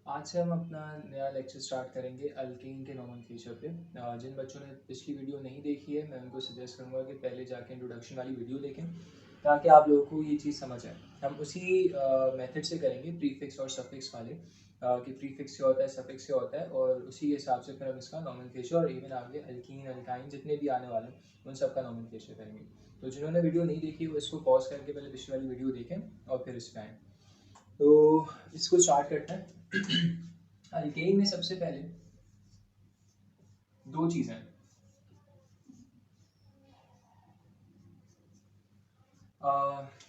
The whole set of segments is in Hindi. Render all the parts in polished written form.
आज से हम अपना नया लेक्चर स्टार्ट करेंगे अल्केन के नोमेनक्लेचर पे। जिन बच्चों ने पिछली वीडियो नहीं देखी है मैं उनको सजेस्ट करूंगा कि पहले जाके इंट्रोडक्शन वाली वीडियो देखें ताकि आप लोगों को ये चीज़ समझ आए। हम उसी मेथड से करेंगे प्रीफिक्स और सफिक्स वाले कि प्रीफिक्स क्या होता है, सफिक्स क्या होता है, और उसी हिसाब से फिर हम इसका नोमेनक्लेचर और इवन आगे अल्कीन अल्काइन जितने भी आने वाले हैं उन सब का नोमेनक्लेचर करेंगे। तो जिन्होंने वीडियो नहीं देखी वो इसको पॉज करके पहले पिछली वाली वीडियो देखें और फिर इस पर आएँ। तो इसको स्टार्ट करते हैं। अल्केन में सबसे पहले दो चीज़ें,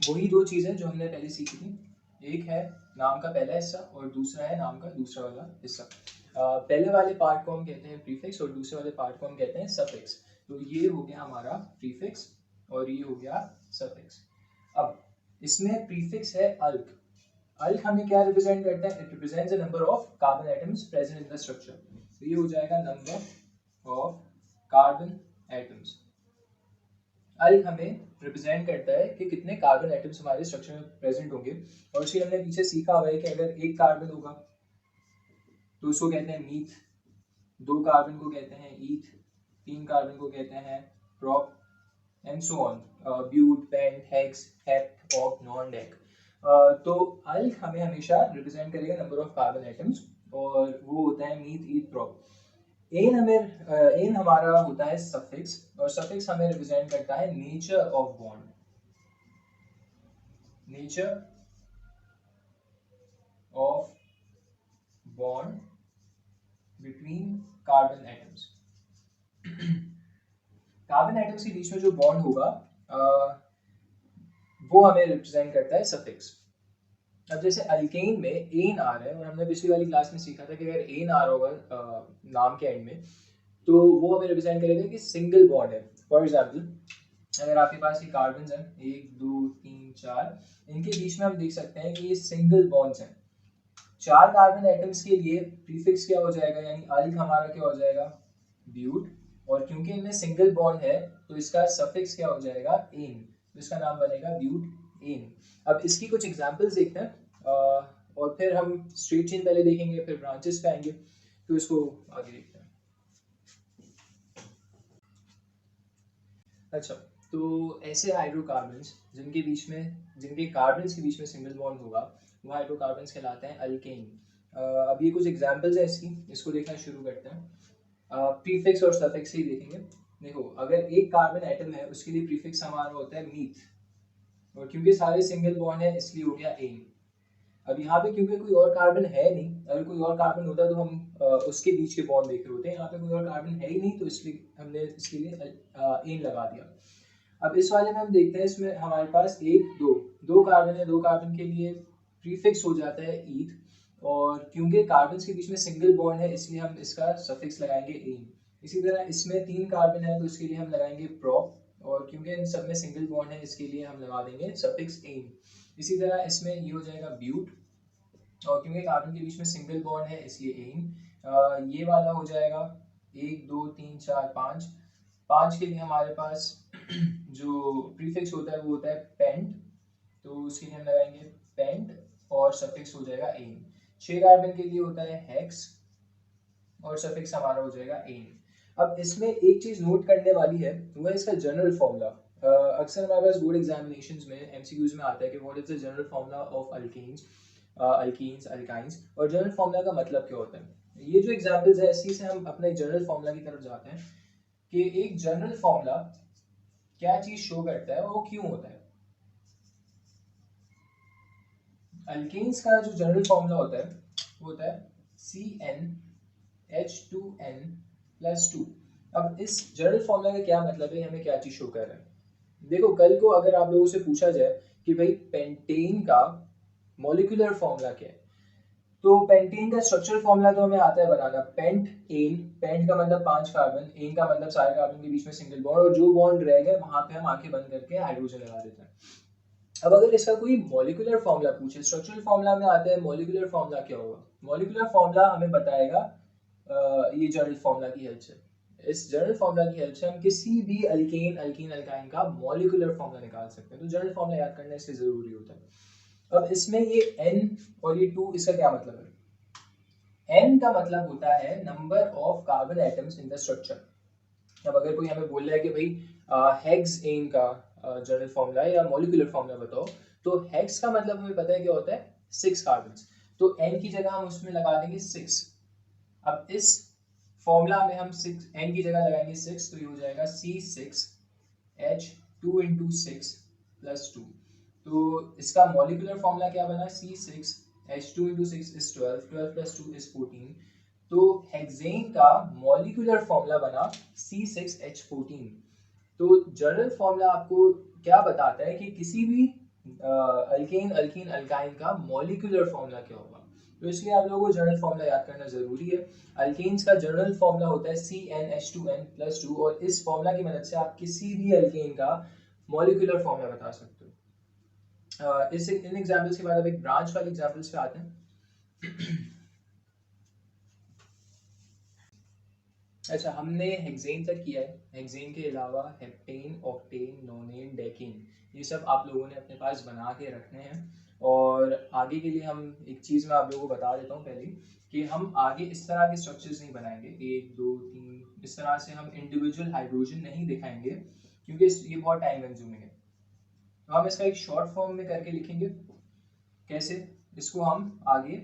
वही दो चीज़ें जो हमने पहले सीखी थी। एक है नाम का पहला हिस्सा और दूसरा है नाम का दूसरा वाला हिस्सा। पहले वाले पार्ट को हम कहते हैं प्रीफिक्स और दूसरे वाले पार्ट को हम कहते हैं सफिक्स। तो ये हो गया हमारा प्रीफिक्स और ये हो गया सफिक्स। अब इसमें प्रीफिक्स है अल्क। अल्क हमें क्या रिप्रेजेंट करता है? It represents the number of carbon atoms present in the structure. तो ये हो जाएगा नंबर ऑफ कार्बन एटम्स। अल्क हमें रिप्रेजेंट करता है कि कितने कार्बन एटम्स हमारे स्ट्रक्चर में प्रेजेंट होंगे। और उसके हमने पीछे सीखा हुआ है कि अगर एक कार्बन होगा तो उसको कहते हैं मीथ, दो कार्बन को कहते हैं ईथ, तीन कार्बन को कहते हैं prop and so on, but, pent, hex, hept, oct, non, dec. तो अल्क हमें हमेशा रिप्रेजेंट करेगा नंबर ऑफ कार्बन एटम्स और वो होता है मीथ, ईथ, प्रोप। एन हमारा होता है सफिक्स और सफिक्स हमें रिप्रेजेंट करता है nature of bond, nature of bond between carbon atoms. Carbon atoms के बीच में जो बॉन्ड होगा वो हमें रिप्रेजेंट करता है सफिक्स। अब जैसे अल्केन में एन आ रहा है और हमने पिछली वाली क्लास में सीखा था कि अगर एन आ रहा होगा नाम के एंड में तो वो हमें रिप्रेजेंट करेगा कि सिंगल बॉन्ड है। फॉर एग्जाम्पल अगर आपके पास ये कार्बन हैं 1 2 3 4, इनके बीच में हम देख सकते हैं कि ये सिंगल बॉन्ड्स हैं। चार कार्बन एटम्स के लिए प्रीफिक्स क्या हो जाएगा, यानी अल्क हमारा क्या हो जाएगा? ब्यूट। और क्योंकि इनमें सिंगल बॉन्ड है तो इसका सफिक्स क्या हो जाएगा? एन। तो इसका नाम बनेगा ब्यूट एन। अब इसकी कुछ एग्जांपल्स देखते हैं और फिर हम स्ट्रेट चेन पहले देखेंगे फिर ब्रांचेस पे आएंगे। तो इसको आगे देखते हैं। अच्छा, तो ऐसे हाइड्रोकार्बन्स जिनके बीच में, जिनके कार्बन्स के बीच में सिंगल बॉन्ड होगा वो हाइड्रोकार्बन्स कहलाते हैं अल्केन। अब ये कुछ एग्जांपल्स है इसकी, इसको देखना शुरू करते हैं। प्रीफिक्स और सफिक्स ही देखेंगे। देखो, अगर एक कार्बन एटम है उसके लिए प्रीफिक्स हमारा होता है मीथ और क्योंकि सारे सिंगल बॉन्ड है इसलिए हो गया एन। अब यहाँ पे क्योंकि कोई और कार्बन है नहीं, अगर कोई और कार्बन होता तो हम उसके बीच के बॉन्ड देख रहे होते हैं। यहाँ पे कोई और कार्बन है ही नहीं तो इसलिए हमने इसके लिए एन लगा दिया। अब इस वाले में हम देखते हैं, इसमें हमारे पास एक दो कार्बन है, दो कार्बन के लिए प्रीफिक्स हो जाता है ईथ और क्योंकि कार्बन के बीच में सिंगल बॉन्ड है इसलिए हम इसका सफिक्स लगाएंगे एन। इसी तरह इसमें तीन कार्बन है तो इसके लिए हम लगाएंगे प्रोप और क्योंकि इन सब में सिंगल बॉन्ड है इसके लिए हम लगा देंगे सफिक्स एन। इसी तरह इसमें ये हो जाएगा ब्यूट और क्योंकि कार्बन के बीच में सिंगल बॉन्ड है इसलिए एन। ये वाला हो जाएगा 1 2 3 4 5। 5 के लिए हमारे पास जो प्रीफिक्स होता है वो होता है पेंट, तो उसके लिए हम लगाएंगे पेंट और सफिक्स हो जाएगा एन। 6 कार्बन के लिए होता है हेक्स और सफिक्स हमारा हो जाएगा एन। अब इसमें एक चीज नोट करने वाली है वो है इसका जनरल फॉर्मूला। अक्सर हमारे पास बोर्ड एग्जामिनेशंस में एमसीक्यूज में आता है कि what is the general formula of alkanes, alkenes, alkynes, और जनरल फॉर्मूला का मतलब क्या होता है। ये जो एग्जांपल्स है इसी से हम अपने जनरल फॉर्मूला की तरफ जाते हैं कि एक जनरल फॉर्मूला क्या चीज शो करता है और वो क्यों होता है। अल्केन्स का जो जनरल फॉर्मूला होता है वो होता है CnH2n+2। अब इस जनरल फॉर्मूला का क्या मतलब है, हमें क्या चीज शो कर रहा है। देखो, कल को अगर आप लोगों से पूछा जाए कि भाई पेंटेन का मॉलिक्यूलर फॉर्मूला क्या है, तो पेंटेन का स्ट्रक्चरल फॉर्मूला तो हमें आता है बनाना, पेंट एन। पेंट का मतलब 5 कार्बन, एन का मतलब सारे कार्बन के बीच में सिंगल बॉन्ड और जो बॉन्ड रह गए वहां पे हम आंखें बंद करके हाइड्रोजन लगा देते हैं। अब अगर इसका कोई मॉलिक्यूलर फॉर्मूला पूछे, स्ट्रक्चरल फॉर्मूला में आता है, मॉलिक्यूलर फॉर्मूला क्या होगा? मॉलिक्यूलर फॉर्मूला हमें बताएगा ये जनरल फॉर्मूला की हेल्प से। इस जनरल फॉर्मूला की हेल्प से हम किसी भी अल्केन, अल्कीन, अल्काइन का मॉलिक्यूलर फॉर्मूला निकाल सकते हैं। तो जनरल फॉर्मूला याद करना इसलिए जरूरी होता है। अब इसमें ये N और ये 2 इसका क्या मतलब है? n का मतलब होता है number of carbon atoms in the structure. अब अगर कोई हमें बोल रहा है कि भाई हेक्स एन का जनरल फॉर्मूला या मॉलिक्यूलर फॉर्मूला बताओ, तो हेक्स का मतलब हमें पता है क्या होता है, 6 कार्बन। तो n की जगह हम उसमें लगा देंगे 6। अब इस फॉर्मूला में हम 6 n की जगह लगाएंगे 6, तो ये हो जाएगा C6H2 इंटू 6 प्लस 2। तो इसका मॉलिक्यूलर फॉर्मूला क्या बना, C6H2 into 6 is 12, 12 plus 2 is 14। तो हेक्सेन का मॉलिक्यूलर फॉर्मूला बना C6H14। तो जनरल फॉर्मूला आपको क्या बताता है कि किसी भी अल्केन अल्कीन अल्काइन का मॉलिक्यूलर फॉर्मूला क्या होगा। तो इसलिए आप लोगों को जनरल फॉर्मूला याद करना जरूरी है। अल्केन्स का जनरल फॉर्मूला होता है CnH2n+2, और इस फॉर्मूला की मदद से आप किसी भी अल्केन का मॉलिक्यूलर फॉर्मूला बता सकते हो। इस इन एग्जांपल्स के बाद अब एक ब्रांच वाले एग्जांपल्स पे आते हैं। अच्छा, हमने हेक्सेन तक किया है। हेक्सेन के अलावा हेप्टेन, ऑक्टेन, नोनेन, डेकेन, ये सब आप लोगों ने अपने पास बना के रखने हैं। और आगे के लिए हम एक चीज़ मैं आप लोगों को बता देता हूँ पहले, कि हम आगे इस तरह के स्ट्रक्चर्स नहीं बनाएंगे 1 2 3 इस तरह से हम इंडिविजुअल हाइड्रोजन नहीं दिखाएंगे, क्योंकि ये बहुत टाइम कंज्यूमिंग है। तो हम इसका एक शॉर्ट फॉर्म में करके लिखेंगे। कैसे, इसको हम आगे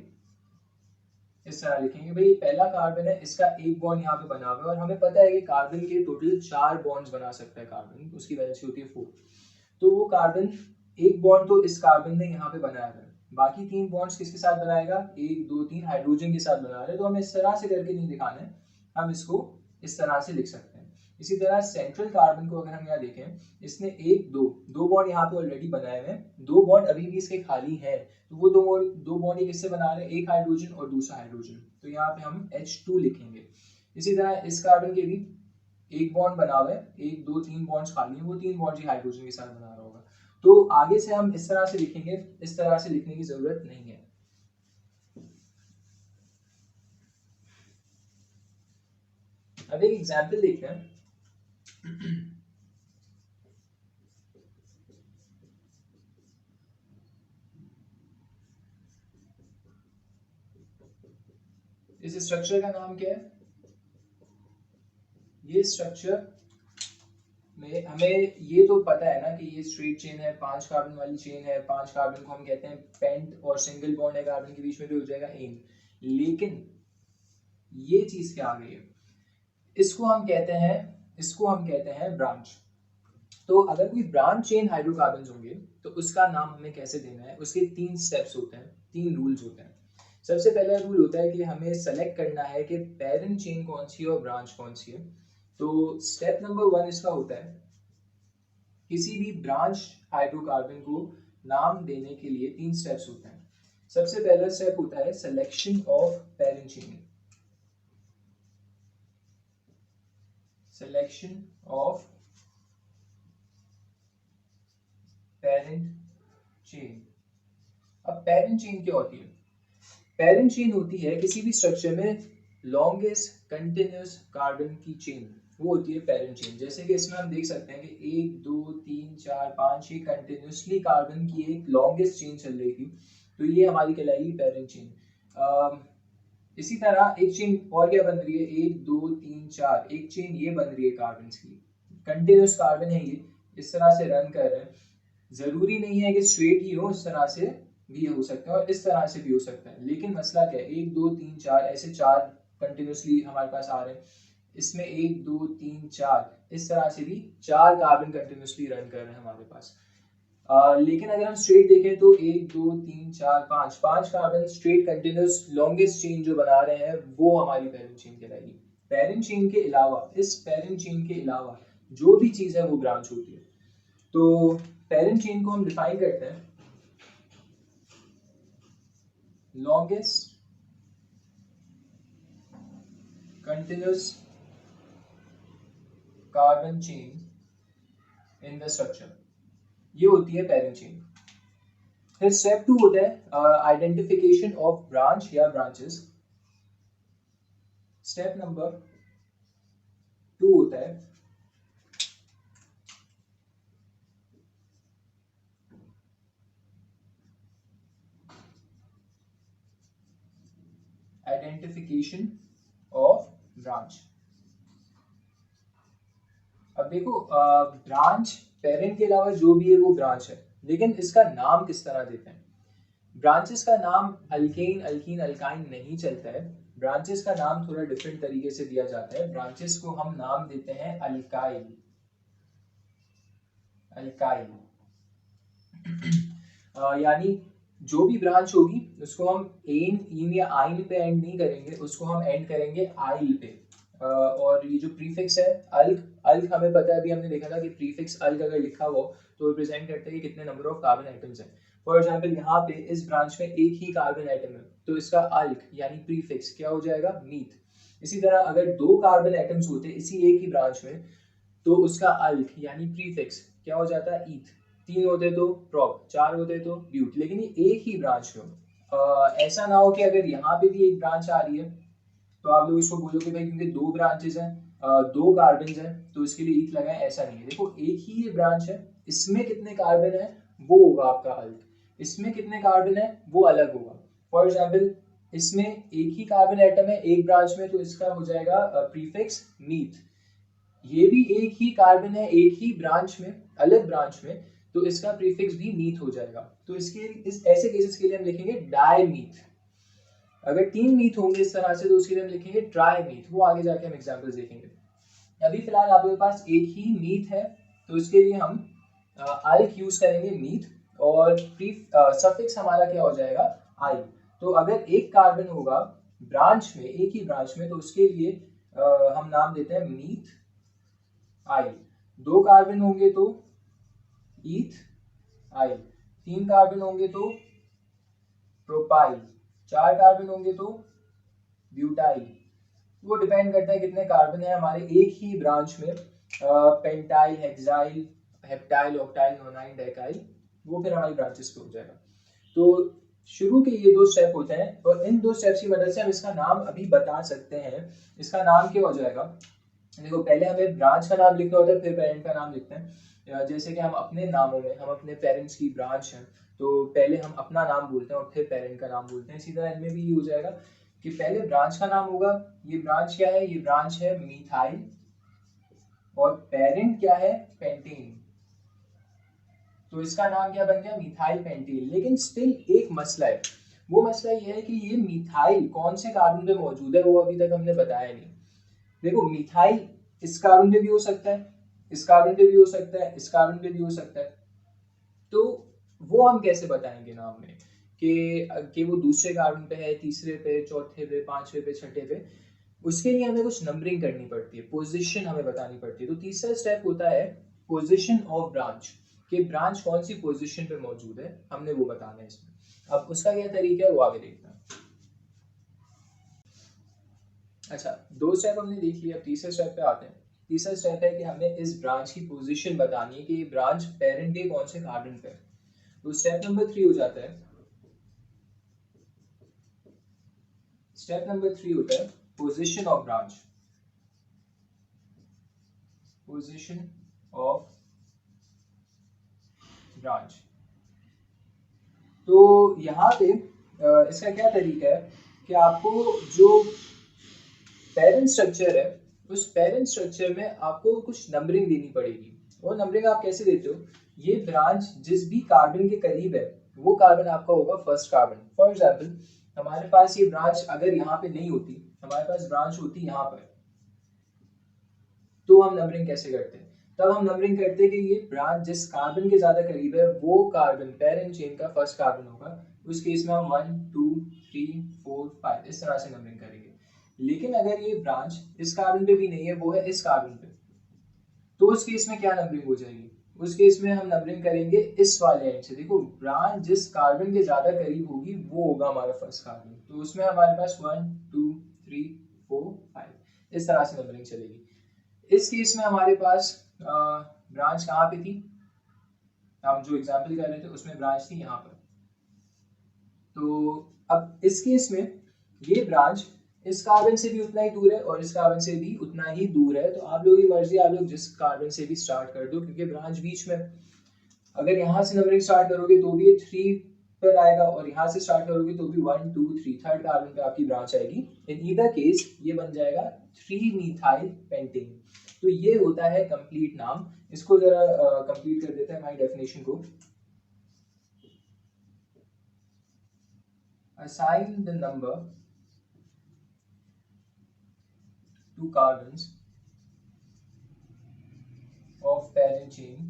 इस तरह लिखेंगे, भाई पहला कार्बन है, इसका एक बॉन्ड यहाँ पे बना हुआ है, और हमें पता है कि कार्बन के टोटल 4 बॉन्ड्स बना सकता है कार्बन, उसकी वैलेंसी होती है 4। तो वो कार्बन एक बॉन्ड तो इस कार्बन ने यहाँ पे बनाया है, बाकी 3 बॉन्ड्स किसके साथ बनाएगा, 1 2 3 हाइड्रोजन के साथ बना रहे हैं। तो हमें इस तरह से करके नहीं दिखाना है, हम इसको इस तरह से लिख सकते हैं। इसी तरह सेंट्रल कार्बन को अगर हम यहाँ देखें, इसने 1 2 दो बॉन्ड यहाँ पे ऑलरेडी बनाए हुए हैं, 2 बॉन्ड अभी भी इसके खाली है। तो वो दो बॉन्ड ये किससे बना रहे हैं, एक हाइड्रोजन और दूसरा हाइड्रोजन, तो यहाँ पे हम H2 लिखेंगे। इसी तरह इस कार्बन के भी एक बॉन्ड बना हुआ है, 1 2 3 बॉन्ड्स खाली है, वो 3 बॉन्ड ही हाइड्रोजन के साथ बना रहा होगा। तो आगे से हम इस तरह से लिखेंगे, इस तरह से लिखने की जरूरत नहीं है। अब एक एग्जाम्पल देखते हैं। इस स्ट्रक्चर का नाम क्या है, ये स्ट्रक्चर में हमें ये तो पता है ना कि ये स्ट्रेट चेन है, 5 कार्बन वाली चेन है। 5 कार्बन को हम कहते हैं पेंट, और सिंगल बॉन्ड है कार्बन के बीच में, तो हो जाएगा एन। लेकिन ये चीज क्या आ गई है, इसको हम कहते हैं ब्रांच। तो अगर कोई ब्रांच चेन हाइड्रोकार्बन होंगे, तो उसका नाम हमें कैसे देना है, उसके 3 स्टेप्स होते हैं, 3 रूल्स होते हैं। सबसे पहला रूल होता है कि हमें सेलेक्ट करना है कि पेरेंट चेन कौन सी है और ब्रांच कौन सी है। तो स्टेप नंबर 1 इसका होता है, किसी भी ब्रांच हाइड्रोकार्बन को नाम देने के लिए 3 स्टेप्स होते हैं। सबसे पहला स्टेप होता है selection of parent chain. Selection of parent chain. अब पेरेंट चेन क्या होती है, पेरेंट चेन होती है किसी भी स्ट्रक्चर में लॉन्गेस्ट कंटिन्यूस कार्बन की चेन, वो होती है पेरेंट चेन। जैसे कि इसमें हम देख सकते हैं कि 1 2 3 4 5 6 कंटिन्यूसली कार्बन की एक लॉन्गेस्ट चेन चल रही थी, तो ये हमारी कहलाएगी पेरेंट चेन। इसी तरह एक चेन और क्या बन रही है, 1 2 3 4, एक चेन ये बन रही है कार्बन की, कंटिन्यूस कार्बन है ये, इस तरह से रन कर रहे हैं। जरूरी नहीं है कि स्ट्रेट ही हो, इस तरह से भी हो सकता है और इस तरह से भी हो सकता है। लेकिन मसला क्या है, 1 2 3 4 ऐसे 4 कंटिन्यूसली हमारे पास आ रहे हैं, इसमें 1 2 3 4 इस तरह से भी 4 कार्बन कंटिन्यूसली रन कर रहे हैं हमारे पास। लेकिन अगर हम स्ट्रेट देखें तो 1 2 3 4 5 5 carbon straight continuous longest chain जो बना रहे हैं, वो हमारी पेरेंट चेन कहलाएगी। पेरेंट चेन के अलावा, इस पेरेंट चेन के अलावा जो भी चीज है वो ब्रांच होती है। तो पेरेंट चेन को हम डिफाइन करते हैं, longest continuous carbon chain in the structure, ये होती है पेरेंट चेन। फिर स्टेप 2 होता है आइडेंटिफिकेशन ऑफ ब्रांच या ब्रांचेस। स्टेप नंबर 2 होता है आइडेंटिफिकेशन ऑफ ब्रांच। अब देखो ब्रांच पेरेंट के अलावा जो भी है वो ब्रांच है, लेकिन इसका नाम किस तरह देते हैं? ब्रांचेस का नाम अल्केन, अल्कीन, अल्काइन नहीं चलता है। ब्रांचेस का नाम थोड़ा डिफरेंट तरीके से दिया जाता है। ब्रांचेस को हम नाम देते हैं अल्काइल, अल्काइल। यानी जो भी ब्रांच होगी उसको हम एन, इन या आइन पे एंड नहीं करेंगे, उसको हम एंड करेंगे आइल पे। और ये जो प्रीफिक्स है अल्क, अल्क हमें पता है, अभी हमने देखा था कि प्रीफिक्स अल्क अगर लिखा हो तो रिप्रेजेंट करता है कि कितने नंबर ऑफ कार्बन आइटम्स हैं। फॉर एग्जांपल यहाँ पे इस ब्रांच में एक ही कार्बन आइटम है, तो इसका अल्क यानी प्रीफिक्स क्या हो जाएगा? मीथ। इसी तरह अगर दो कार्बन आइटम्स होते इसी एक ही ब्रांच में, तो उसका अल्क यानी प्रीफिक्स क्या हो जाता है? ईथ। तीन होते तो प्रोप, चार होते तो ब्यूट। लेकिन ये एक ही ब्रांच में ऐसा ना हो कि अगर यहाँ पे भी एक ब्रांच आ रही है तो आप लोग इसको बोलोगे भाई क्योंकि दो ब्रांचेस हैं, दो कार्बन हैं तो इसके लिए ईथ लगाएं, ऐसा नहीं है। देखो एक ही ये ब्रांच है, इसमें कितने कार्बन है वो होगा आपका अल्क, इसमें कितने कार्बन है वो अलग होगा। फॉर एग्जाम्पल इसमें एक ही कार्बन एटम है एक ब्रांच में, तो इसका हो जाएगा प्रीफिक्स मीथ। ये भी एक ही कार्बन है एक ही ब्रांच में, अलग ब्रांच में, तो इसका प्रीफिक्स भी मीथ हो जाएगा। तो इसके इस ऐसे केसेस के लिए हम लिखेंगे डायमीथ। अगर तीन मीथ होंगे इस तरह से तो उसके लिए हम लिखेंगे ट्राई मीथ, वो आगे जाके हम एग्जांपल्स देखेंगे। अभी फिलहाल आप लोगों के पास एक ही मीथ है, तो इसके लिए हम अल्क यूज करेंगे मीथ, और सफिक्स हमारा क्या हो जाएगा? आई। तो अगर एक कार्बन होगा ब्रांच में, एक ही ब्रांच में, तो उसके लिए हम नाम देते हैं मीथ आई। दो कार्बन होंगे तो ईथ आई, तीन कार्बन होंगे तो प्रोपाइल, चार कार्बन होंगे तो ब्यूटाइल। वो डिपेंड करता है कितने कार्बन है हमारे एक ही ब्रांच में, pentyl, hexyl, heptyl, octyl, nonyl, डेकाइल, वो फिर हमारी ब्रांचेस पे हो जाएगा। तो शुरू के ये दो स्टेप होते हैं और इन दो स्टेप्स की मदद से हम इसका नाम अभी बता सकते हैं। इसका नाम क्या हो जाएगा? देखो पहले हमें ब्रांच का नाम लिखना होता है, फिर पेरेंट का नाम लिखते हैं। जैसे कि हम अपने नामों में, हम अपने पेरेंट्स की ब्रांच हैं तो पहले हम अपना नाम बोलते हैं और फिर पेरेंट का नाम बोलते हैं। इसी तरह इनमें भी ये हो जाएगा कि पहले ब्रांच का नाम होगा। ये ब्रांच क्या है? ये ब्रांच है मीथाइल, और पेरेंट क्या है? पेंटेन। तो इसका नाम क्या बन गया? Methyl pentane. लेकिन स्टिल एक मसला है, वो मसला ये है कि ये मिथाइल कौन से कार्बन पे मौजूद है वो अभी तक हमने बताया नहीं। देखो मिथाइल इस कार्बन पे भी हो सकता है, इस कार्बन पे भी हो सकता है, इस कार्बन पे भी हो सकता है, तो वो हम कैसे बताएंगे नाम में कि वो दूसरे कार्बन पे है, तीसरे पे, चौथे पे, पांचवे पे, छठे पे? उसके लिए हमें कुछ नंबरिंग करनी पड़ती है, पोजीशन हमें बतानी पड़ती है। तो तीसरा स्टेप होता है पोजीशन ऑफ ब्रांच, कि ब्रांच कौन सी पोजीशन पे मौजूद है, हमने वो बताना है इसमें। अब उसका क्या तरीका है वो आगे देखना है। अच्छा, दो स्टेप हमने देख लिया, अब तीसरे स्टेप पे आते हैं। तीसरा स्टेप है कि हमें इस ब्रांच की पोजीशन बतानी है कि ये ब्रांच पेरेंट के कौन से कार्बन पे है। तो स्टेप नंबर 3 हो जाता है, स्टेप नंबर 3 होता है position of branch, position of branch. तो यहाँ पे इसका क्या तरीका है कि आपको जो पेरेंट स्ट्रक्चर है उस पेरेंट स्ट्रक्चर में आपको कुछ नंबरिंग देनी पड़ेगी। और नंबरिंग आप कैसे देते हो? ये ब्रांच जिस भी कार्बन के करीब है वो कार्बन आपका होगा फर्स्ट कार्बन। फॉर एग्जाम्पल हमारे पास ये ब्रांच अगर यहाँ पे नहीं होती, हमारे पास ब्रांच होती यहाँ पर, तो हम नंबरिंग कैसे करते हैं? तब हम नंबरिंग करते हैं कि ये ब्रांच जिस कार्बन के ज्यादा करीब है वो कार्बन पेरेंट चेन का फर्स्ट कार्बन होगा। उस केस में हम 1 2 3 4 5 इस तरह से नंबरिंग करेंगे। लेकिन अगर ये ब्रांच इस कार्बन पे भी नहीं है, वो है इस कार्बन पे, तो उस केस में क्या नंबरिंग हो जाएगी? उस केस में हम नंबरिंग करेंगे इस वाले एंड से। देखो ब्रांच जिस कार्बन के ज्यादा करीब होगी वो होगा हमारा फर्स्ट कार्बन, तो उसमें हमारे पास 1 2 3 4 5 इस तरह से नंबरिंग चलेगी। इस केस में हमारे पास ब्रांच कहाँ पे थी? हम जो एग्जाम्पल कर रहे थे उसमें ब्रांच थी यहाँ पर। तो अब इस केस में ये ब्रांच इस कार्बन से भी उतना ही दूर है और इस कार्बन से भी उतना ही दूर है। तो आप लोगों की मर्जी, आप लोग जिस कार्बन से भी स्टार्ट कर दो, क्योंकि ब्रांच बीच में। अगर यहाँ से नंबरिंग स्टार्ट करोगे तो भी 3 पर आएगा और यहाँ से स्टार्ट करोगे तो भी 1 2 3 थर्ड कार्बन पे आपकी ब्रांच आएगी। इन ईदर केस ये बन जाएगा 3 मिथाइल पेंटेन। तो ये होता है कंप्लीट नाम। इसको जरा कंप्लीट कर देते हैं हमारी डेफिनेशन को। Assign the number two carbons of parent chain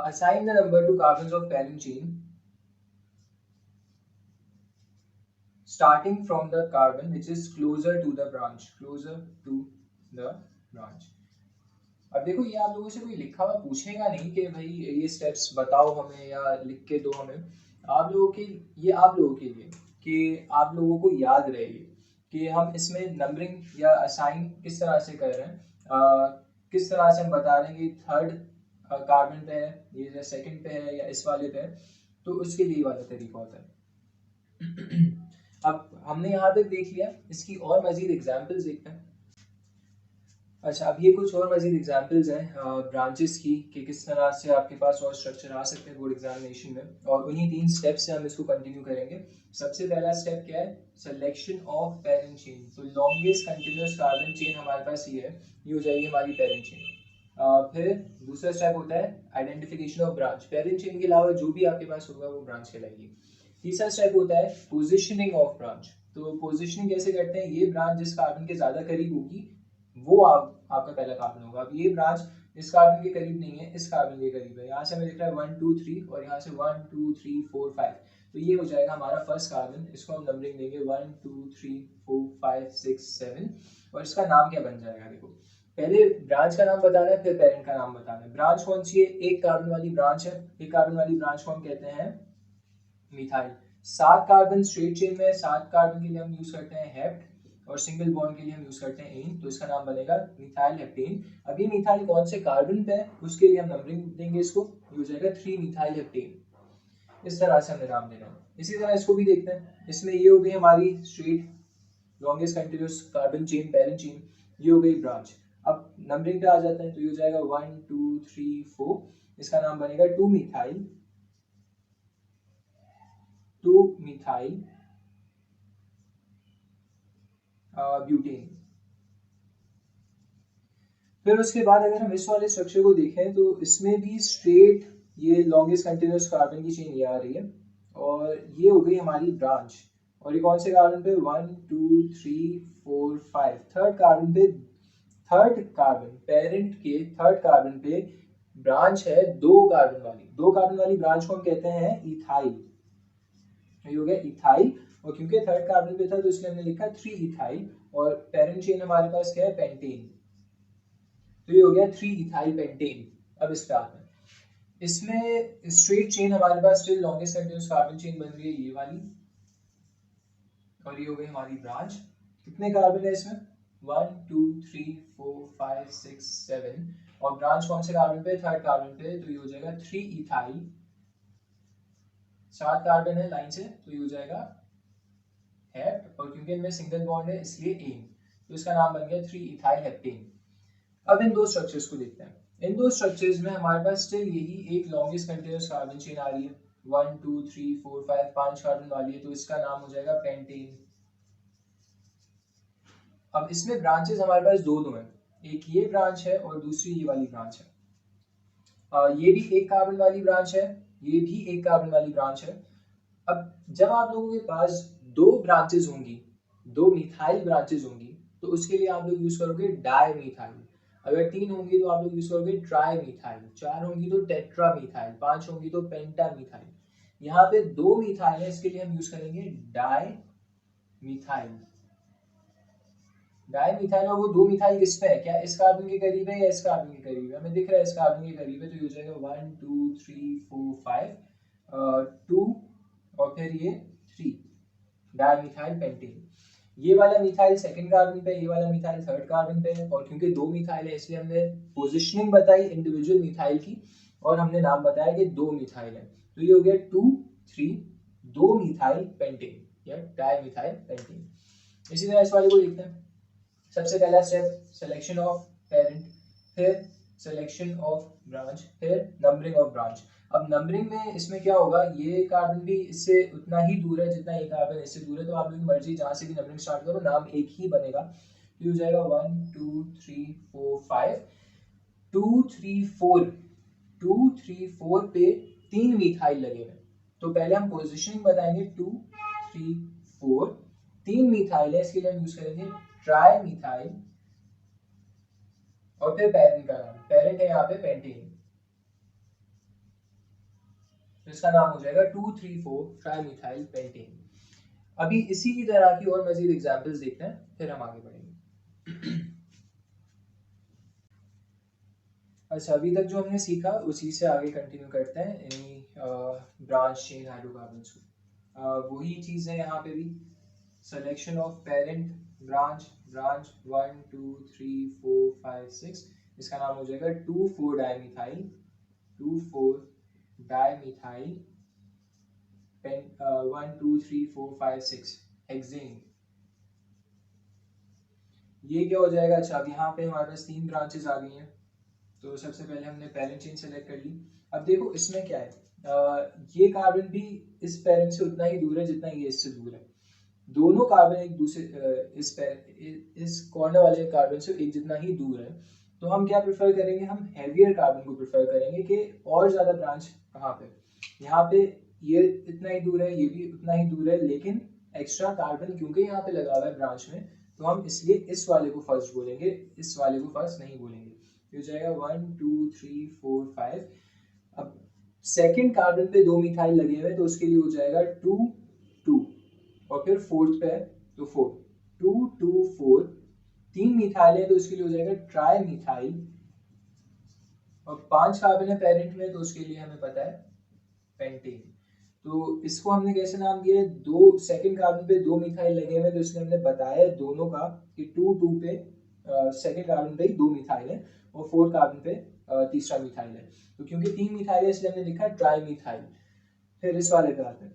assign the number to carbons of parent chain starting from the carbon which is closer to the branch, closer to the branch। अब देखो ये आप लोगों से कोई लिखा हुआ पूछेगा नहीं कि भाई ये स्टेप्स बताओ हमें या लिख के दो हमें। आप लोगों के ये आप लोगों के लिए कि आप लोगों को याद रहे कि हम इसमें नंबरिंग या असाइन किस तरह से कर रहे हैं, किस तरह से हम बता रहे हैं कि थर्ड कार्बन पे है ये या सेकंड पे है या इस वाले पे है, तो उसके लिए वाला तरीका होता है। अब हमने यहाँ तक देख लिया, इसकी और मजीद एग्जांपल्स देखते हैं। अच्छा, अब ये कुछ और मजीद एग्जांपल्स हैं ब्रांचेस की कि किस तरह से आपके पास और स्ट्रक्चर आ सकते हैं बोर्ड एग्जामिनेशन में, और उन्हीं 3 स्टेप से हम इसको कंटिन्यू करेंगे। सबसे पहला स्टेप क्या है? Selection of parent chain. तो लॉन्गेस्ट कंटिन्यूस कार्बन चेन हमारे पास ये है, ये हो जाएगी हमारी पेरेंट चेन। फिर दूसरा स्टेप होता है identification of branch. Parent chain के अलावा जो भी आपके पास होगा वो ब्रांच कहलाएगी। तीसरा स्टेप होता है पोजिशनिंग ऑफ ब्रांच। तो पोजिशनिंग कैसे करते हैं? ये ब्रांच जिस कार्बन के ज़्यादा करीब होगी वो आपका पहला कार्बन होगा। अब ये ब्रांच इस कार्बन के करीब नहीं है, इस कार्बन के करीब है। यहाँ से हमें दिख रहा है 1 2 3 और यहाँ से 1 2 3 4 5, तो ये हो जाएगा हमारा फर्स्ट कार्बन। इसको हम नंबरिंग देंगे 1 2 3 4 5 6 7, और इसका नाम क्या बन जाएगा? देखो, पहले ब्रांच का नाम बताना है, फिर पेरेंट का नाम बताना है। ब्रांच कौन सी है? एक कार्बन वाली ब्रांच है। एक कार्बन वाली ब्रांच को हम कहते हैं मिथाइल। 7 कार्बन स्ट्रेट चेन में, 7 कार्बन के लिए हम यूज करते हैं हेप्ट, और सिंगल बॉन्ड के लिए हम यूज करते हैं एन, तो इसका नाम बनेगा मिथाइल हेप्टेन। अब ये मिथाइल कौन से कार्बन पे है उसके लिए हम नंबरिंग देंगे इसको, ये हो जाएगा 3 मिथाइल हेप्टेन। इस तरह से हमने नाम देना है। इसी तरह इसको भी देखते हैं। इसमें ये हो गई हमारी straight longest continuous carbon chain parent chain, ये हो गई ब्रांच। अब नंबरिंग पे आ जाते हैं, तो ये हो जाएगा 1 2 3 4, इसका नाम बनेगा 2 मिथाइल ब्यूटेन। फिर उसके बाद अगर हम इस वाले स्ट्रक्चर को देखें तो इसमें भी स्ट्रेट ये लॉन्गेस्ट कंटिन्यूस कार्बन की चेन ये आ रही है, और ये हो गई हमारी ब्रांच। और ये कौन से कार्बन पे? 1 2 3 4 5, थर्ड कार्बन पे, थर्ड कार्बन पेरेंट के थर्ड कार्बन पे ब्रांच है 2 कार्बन वाली। 2 कार्बन वाली ब्रांच को हम कहते हैं इथाइल। ये हो गया इथाइल, और क्योंकि थर्ड कार्बन पे था तो इसलिए हमने लिखा 3 इथाइल, और पेरेंट चेन हमारे पास क्या है? पेंटेन। तो ये हो गया 3 इथाइल पेंटेन। अब इस पे आते हैं। इसमें स्ट्रेट चेन हमारे पास still longest continuous carbon chain बन रही है ये वाली, और ये हो गई हमारी ब्रांच। कितने कार्बन है इसमें? 1 2 3 4 5 6 7, और ब्रांच कौन से कार्बन पे? थर्ड कार्बन पे, तो ये हो जाएगा 3 इथाइल। 7 कार्बन है लाइन से, तो ये हो जाएगा हेप्ट, और क्योंकि इनमें सिंगल बॉन्ड है इसलिए एन, तो इसका नाम बन गया 3 इथाइल हेप्टेन। अब इन दो स्ट्रक्चर्स को देखते हैं। इन दो स्ट्रक्चर्स में हमारे पास स्टिल यही एक लॉन्गेस्ट कंटिन्यूस कार्बन चेन आ रही है, 1 2 3 4 5, 5 कार्बन वाली है, तो इसका नाम हो जाएगा पेंटेन। अब इसमें ब्रांचेस हमारे पास दो हैं, एक ये ब्रांच है और दूसरी ये वाली ब्रांच है। ये भी एक कार्बन वाली ब्रांच है, ये भी एक कार्बन वाली ब्रांच है। अब जब आप लोगों के पास 2 ब्रांचेस होंगी, 2 मिथाइल ब्रांचेस होंगी, तो उसके लिए आप लोग यूज करोगे डाई मिथाइल। अगर 3 होंगी तो आप लोग यूज करोगे ट्राई मिथाइल, 4 होंगी तो टेट्रा मिथाइल, 5 होंगी तो पेंटा मिथाइल। यहाँ पे 2 मिथाइल है, इसके लिए हम यूज करेंगे डाई मिथाइल। डाई मिथाइल, और वो 2 मिथाइल किस पे है? क्या इस कार्बन के करीब है या इस कार्बन के करीब है? हमें दिख रहा है इस कार्बन के करीब है, तो ये हो जाएगा 1 2 3 4 5 2, और फिर ये 3 डाई मिथाइल पेंटेन। ये वाला मिथाइल सेकंड कार्बन पे, ये वाला मिथाइल थर्ड कार्बन पे है, और क्योंकि 2 मिथाइल है इसलिए हमने पोजिशनिंग बताई इंडिविजुअल मिथाइल की, और हमने नाम बताया कि 2 मिथाइल है, तो ये हो गया 2 3 2 मिथाइल पेंटेन या डाई मिथाइल पेंटेन। इसी तरह इस वाले को देखते हैं। सबसे पहला स्टेप सिलेक्शन ऑफ पेरेंट। फिर सिलेक्शन ऑफ ब्रांच, फिर नंबरिंग ऑफ ब्रांच। अब नंबरिंग में इसमें क्या होगा, ये कार्बन भी इससे उतना ही दूर है जितना ये कार्बन इससे दूर है, तो आप लोगों की मर्जी जहाँ से भी नंबरिंग स्टार्ट करो, नाम एक ही बनेगा। तो हो जाएगा 1 2 3 4 5, 2 3 4, 2 3 4 पे 3 मिथाइल लगे हुए। तो पहले हम पोजिशनिंग बताएंगे, 2 3 4, 3 मिथाइल है, इसके लिए हम यूज करेंगे ट्राई मिथाइल, और फिर पेरेंट का नाम, पेरेंट है यहाँ पे पेंटेन, तो इसका नाम हो जाएगा 2 3 4 ट्राइमिथाइल पेंटेन। अभी इसी की तरह की और मजीद एग्जांपल्स देखते हैं, फिर हम आगे बढ़ेंगे। अच्छा, अभी तक जो हमने सीखा उसी से आगे कंटिन्यू करते हैं, यानी ब्रांच चेन हाइड्रोकार्बन्स को। वही चीज़ है यहाँ पे भी, selection of parent branch, branch 1 2 3 4 5 6, इसका नाम हो जाएगा 2 4 डाइमिथाइल, 2 4 डाइमिथाइल 1 2 3 4 5 6 हेक्सेन। ये क्या हो जाएगा, अच्छा अब यहाँ पे हमारे पास 3 ब्रांचेस आ गई हैं, तो सबसे पहले हमने पेरेंट चेन सेलेक्ट कर ली। अब देखो इसमें क्या है, ये कार्बन भी इस पेरेंट से उतना ही दूर है जितना ये इससे दूर है। दोनों कार्बन एक दूसरे इस कॉर्नर वाले कार्बन से एक जितना ही दूर है, तो हम क्या प्रेफर करेंगे, हम हैवियर कार्बन को प्रेफर करेंगे कि और ज़्यादा ब्रांच कहाँ पे, यहाँ पे ये इतना ही दूर है, ये भी उतना ही दूर है, लेकिन एक्स्ट्रा कार्बन क्योंकि यहाँ पे लगा हुआ है ब्रांच में, तो हम इसलिए इस वाले को फर्स्ट बोलेंगे, इस वाले को फर्स्ट नहीं बोलेंगे। हो जाएगा 1 2 3 4 5। अब सेकंड कार्बन पे 2 मिथाइल लगे हुए, तो उसके लिए हो जाएगा 2 2, और फिर फोर्थ पे तो 4, 2 2 4, 3 मिथाइल है तो उसके लिए हो जाएगा ट्राई मिथाइल, और 5 कार्बन है पेरेंट में, तो उसके लिए हमें पता है पेंटेन। तो इसको हमने कैसे नाम दिया है, दो सेकंड कार्बन पे 2 मिथाइल लगे हुए, तो इसलिए हमने बताया दोनों का कि 2 2 पे सेकंड कार्बन पे 2 मिथाइल है, और फोर्थ कार्बन पे तीसरा मिथाइल है। तो क्योंकि 3 मिथाइल है इसलिए हमने लिखा ट्राई मिथाइल। फिर इस वाले पे आते हैं,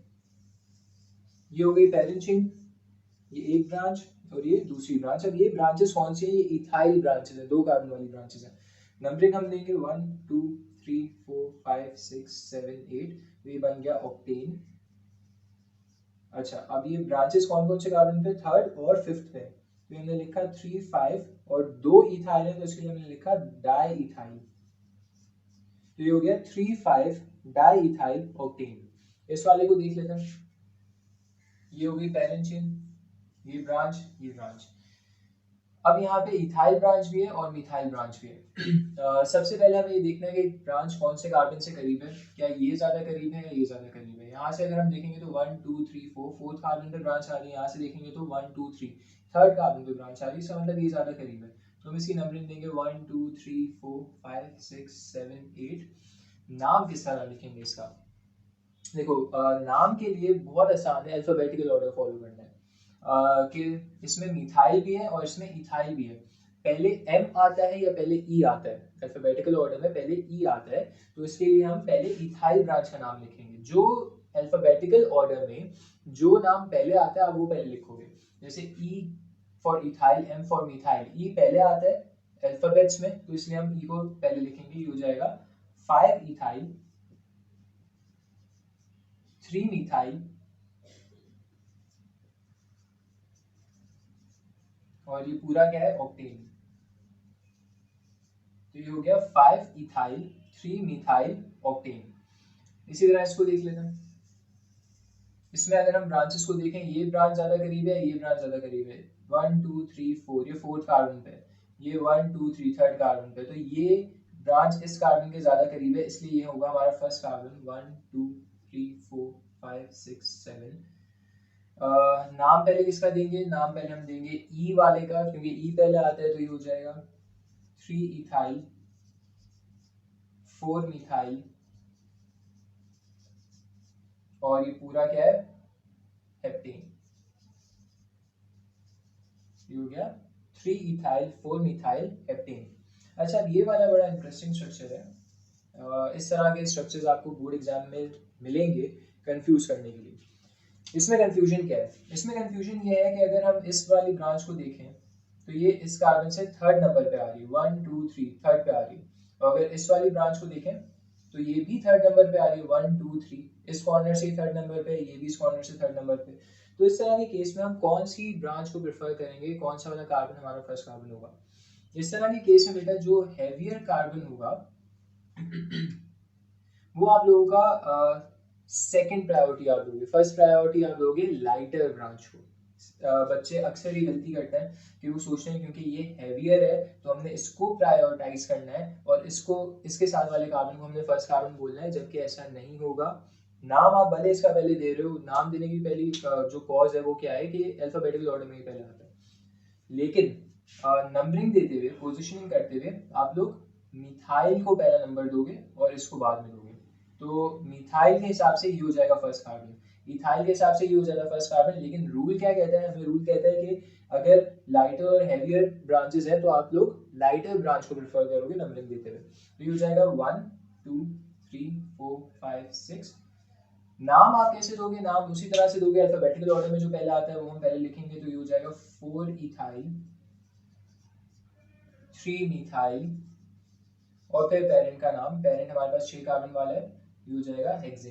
ये हो गई पेरेंट चेन, ये एक ब्रांच और ये दूसरी ब्रांच। अब ये ब्रांचेस कौन सी है, ये इथाइल ब्रांचेस है, 2 कार्बन वाली ब्रांचेस है। नंबरिंग हम देंगे 1 2 3 4 5 6 7 8, ये बन गया ऑक्टेन। अच्छा, अब ये ब्रांचेस कौन कौन से कार्बन पे, थर्ड और फिफ्थ पे, तो हमने लिखा 3 5, और 2 इथाइल है तो इसके लिए हमने लिखा डाई इथाइल, तो ये हो गया 3 5 डाई इथाइल ऑक्टेन। इस वाले को देख लेते हैं, ये हो गई पेरेंट चेन, ये ब्रांच, ये ब्रांच। अब यहाँ पे इथाइल ब्रांच भी है और मिथाइल ब्रांच भी है। सबसे पहले हमें ये देखना है कि ब्रांच कौन से कार्बन से करीब है, क्या ये ज़्यादा करीब है या ये ज़्यादा करीब है। यहाँ से अगर हम देखेंगे तो 1 2 3 4, फोर्थ कार्बन पे ब्रांच आ रही है, यहाँ से देखेंगे तो 1 2 3, थर्ड कार्बन पे ब्रांच आ रही है, इसका मतलब ये ज़्यादा करीब है, तो हम इसकी नंबरिंग देंगे 1 2 3 4 5 6 7 8। नाम किस तरह लिखेंगे इसका, देखो नाम के लिए बहुत आसान है, अल्फाबेटिकल ऑर्डर फॉलो करना है। कि इसमें मिथाइल भी है और इसमें इथाइल भी है, पहले एम आता है या पहले ई आता है, अल्फाबेटिकल ऑर्डर में पहले ई आता है, तो इसके लिए हम पहले इथाइल ब्रांच का नाम लिखेंगे। जो अल्फाबेटिकल ऑर्डर में जो नाम पहले आता है आप वो पहले लिखोगे, जैसे E for ethyl, M for methyl, E पहले आता है अल्फाबेट्स में, तो इसलिए हम ई को पहले लिखेंगे, ये हो जाएगा 5 इथाइल, 3 मिथाइल, और ये पूरा क्या है ऑक्टेन। तो ये हो गया 5 इथाइल 3 मिथाइल ऑक्टेन। इसी तरह इसको देख लेते हैं, इसमें अगर हम ब्रांचेस को देखें, ये ब्रांच ज्यादा करीब है, ये ब्रांच ज्यादा करीब है, 1 2 3 4, ये फोर्थ कार्बन पे, ये 1 2 3 थर्ड कार्बन पे, तो ये ब्रांच इस कार्बन के ज्यादा करीब है, इसलिए ये होगा हमारा फर्स्ट कार्बन 1 2 3 4 5 6 7। नाम पहले किसका देंगे, नाम पहले हम देंगे ई वाले का, क्योंकि ई पहले आता है, तो ये हो जाएगा 3 इथाइल 4 मिथाइल, और ये पूरा क्या है हेप्टेन। ये हो गया 3 इथाइल 4 मिथाइल हेप्टेन। अच्छा, अब ये वाला बड़ा इंटरेस्टिंग स्ट्रक्चर है, इस तरह के स्ट्रक्चर्स आपको बोर्ड एग्जाम में मिलेंगे कंफ्यूज करने के लिए। इसमें कंफ्यूजन क्या है, इसमें कंफ्यूजन ये है कि अगर हम इस वाली ब्रांच को देखें, तो ये इस कार्बन से थर्ड नंबर पे आ रही है, 1 2 3 थर्ड पे आ रही है। और अगर इस वाली ब्रांच को देखें तो ये भी थर्ड नंबर पे आ रही है, 1 2 3, इस कॉर्नर से थर्ड नंबर पे, ये भी इस कॉर्नर से थर्ड नंबर पे। तो इस तरह के केस में हम कौन सी ब्रांच को प्रेफर करेंगे, कौन सा वाला कार्बन हमारा फर्स्ट कार्बन होगा। इस तरह के केस में बेटा जो हैवियर कार्बन होगा वो आप लोगों का सेकंड प्रायोरिटी आप दोगे, फर्स्ट प्रायोरिटी आप दोगे लाइटर ब्रांच को। बच्चे अक्सर ये गलती करते हैं कि वो सोचते हैं क्योंकि ये हैवियर है तो हमने इसको प्रायोरिटाइज करना है और इसको इसके साथ वाले कार्बन को हमने फर्स्ट कार्बन बोलना है, जबकि ऐसा नहीं होगा। नाम आप भले इसका पहले दे रहे हो, नाम देने की पहली जो कॉज है वो क्या है कि अल्फाबेटिकल ऑर्डर में ही पहले आता है, लेकिन नंबरिंग देते हुए, पोजिशनिंग करते हुए आप लोग मिथाइल को पहला नंबर दोगे और इसको बाद में दोगे। तो मिथाइल के हिसाब से ये हो जाएगा फर्स्ट कार्बन, इथाइल के हिसाब से ये हो जाएगा फर्स्ट कार्बन। लेकिन रूल क्या कहता है, हमें रूल कहता है कि अगर लाइटर और हैवियर ब्रांचेस है तो आप लोग लाइटर ब्रांच को प्रेफर करोगे नंबरिंग देते हुए। तो ये हो जाएगा 1 2 3 4 5 6। नाम आप कैसे दोगे, नाम उसी तरह से दोगे, अल्फाबेटिकल ऑर्डर में जो पहला आता है वो हम पहले लिखेंगे। तो ये हो जाएगा 4 इथाइल 3 मिथाइल और फिर पेरेंट का नाम, पेरेंट हमारे पास 6 कार्बन वाला है, ये हो जाएगा हेक्सेन।